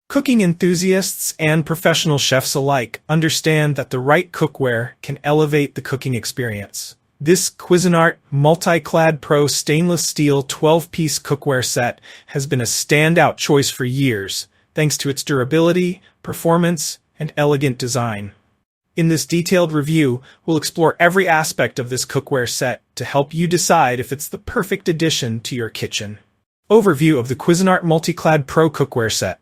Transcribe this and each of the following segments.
Cooking enthusiasts and professional chefs alike understand that the right cookware can elevate the cooking experience. This Cuisinart MultiClad Pro stainless steel 12-piece cookware set has been a standout choice for years, thanks to its durability, performance, and elegant design. In this detailed review, we'll explore every aspect of this cookware set to help you decide if it's the perfect addition to your kitchen. Overview of the Cuisinart MultiClad Pro cookware set.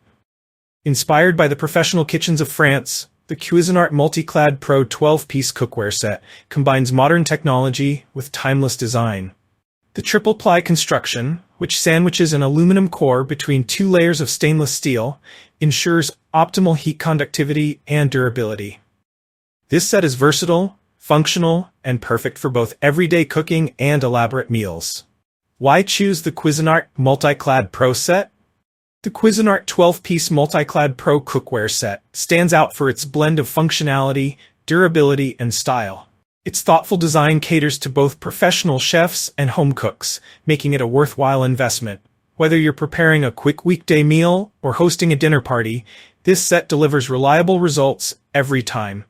Inspired by the professional kitchens of France, the Cuisinart MultiClad Pro 12-piece cookware set combines modern technology with timeless design. The triple-ply construction, which sandwiches an aluminum core between two layers of stainless steel, ensures optimal heat conductivity and durability. This set is versatile, functional, and perfect for both everyday cooking and elaborate meals. Why choose the Cuisinart MultiClad Pro set? The Cuisinart 12-piece MultiClad Pro cookware set stands out for its blend of functionality, durability, and style. Its thoughtful design caters to both professional chefs and home cooks, making it a worthwhile investment. Whether you're preparing a quick weekday meal or hosting a dinner party, this set delivers reliable results every time.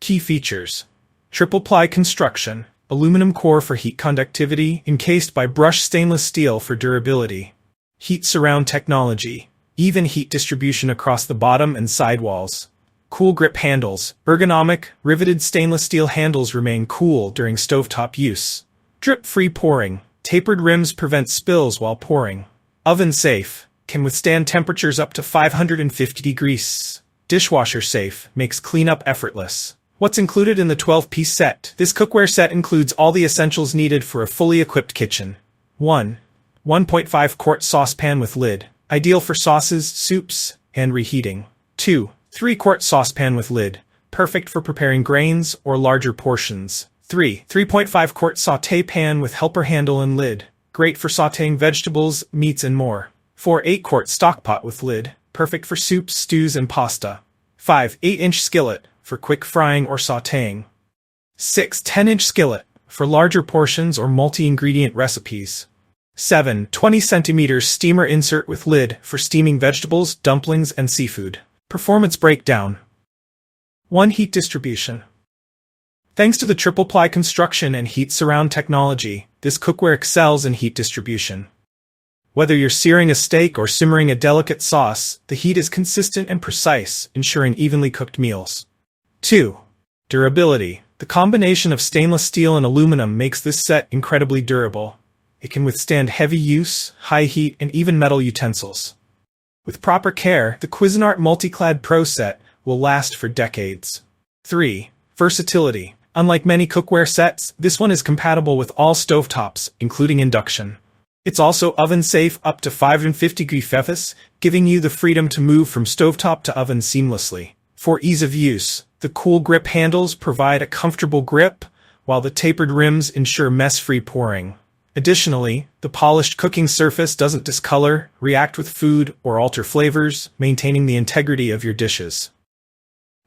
Key features: triple-ply construction, aluminum core for heat conductivity, encased by brushed stainless steel for durability. Heat surround technology, even heat distribution across the bottom and side walls. Cool grip handles, ergonomic, riveted stainless steel handles remain cool during stovetop use. Drip-free pouring, tapered rims prevent spills while pouring. Oven safe, can withstand temperatures up to 550 degrees. Dishwasher-safe, makes cleanup effortless. What's included in the 12-piece set? This cookware set includes all the essentials needed for a fully equipped kitchen. 1. 1.5-quart saucepan with lid, ideal for sauces, soups, and reheating. 2. 3-quart saucepan with lid, perfect for preparing grains or larger portions. 3. 3.5-quart sauté pan with helper handle and lid, great for sautéing vegetables, meats, and more. 4. 8-quart stockpot with lid, perfect for soups, stews, and pasta. 5. 8-inch skillet, for quick frying or sautéing. 6. 10-inch skillet, for larger portions or multi-ingredient recipes. 7. 20cm steamer insert with lid for steaming vegetables, dumplings, and seafood. Performance breakdown. 1. Heat distribution. Thanks to the triple-ply construction and heat surround technology, this cookware excels in heat distribution. Whether you're searing a steak or simmering a delicate sauce, the heat is consistent and precise, ensuring evenly cooked meals. 2. Durability. The combination of stainless steel and aluminum makes this set incredibly durable. It can withstand heavy use, high heat, and even metal utensils. With proper care, the Cuisinart MultiClad Pro set will last for decades. 3. Versatility. Unlike many cookware sets, this one is compatible with all stovetops, including induction. It's also oven-safe up to 550 degrees Celsius, giving you the freedom to move from stovetop to oven seamlessly. For ease of use, the cool grip handles provide a comfortable grip, while the tapered rims ensure mess-free pouring. Additionally, the polished cooking surface doesn't discolor, react with food, or alter flavors, maintaining the integrity of your dishes.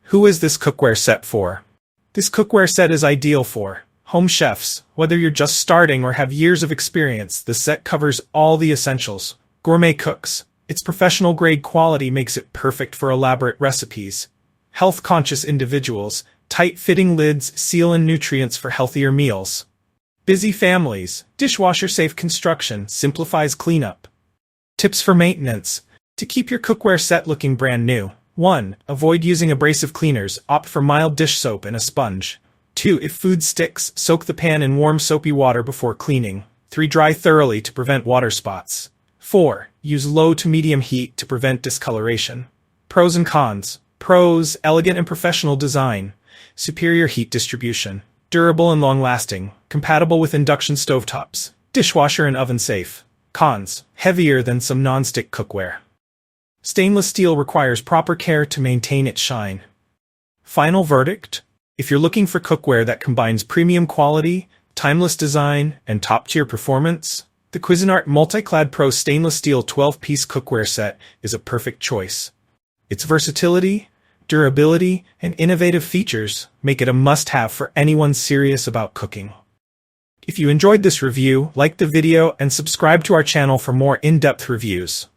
Who is this cookware set for? This cookware set is ideal for home chefs. Whether you're just starting or have years of experience, the set covers all the essentials. Gourmet cooks. Its professional-grade quality makes it perfect for elaborate recipes. Health-conscious individuals. Tight-fitting lids seal in nutrients for healthier meals. Busy families. Dishwasher-safe construction simplifies cleanup. Tips for maintenance. To keep your cookware set looking brand new. 1. Avoid using abrasive cleaners. Opt for mild dish soap and a sponge. 2. If food sticks, soak the pan in warm soapy water before cleaning. 3. Dry thoroughly to prevent water spots. 4. Use low to medium heat to prevent discoloration. Pros and cons. Pros: elegant and professional design. Superior heat distribution. Durable and long-lasting, compatible with induction stovetops, dishwasher and oven safe. Cons: heavier than some non-stick cookware. Stainless steel requires proper care to maintain its shine. Final verdict: if you're looking for cookware that combines premium quality, timeless design, and top-tier performance, the Cuisinart MultiClad Pro stainless steel 12-piece cookware set is a perfect choice. Its versatility, durability, and innovative features make it a must-have for anyone serious about cooking. If you enjoyed this review, like the video and subscribe to our channel for more in-depth reviews.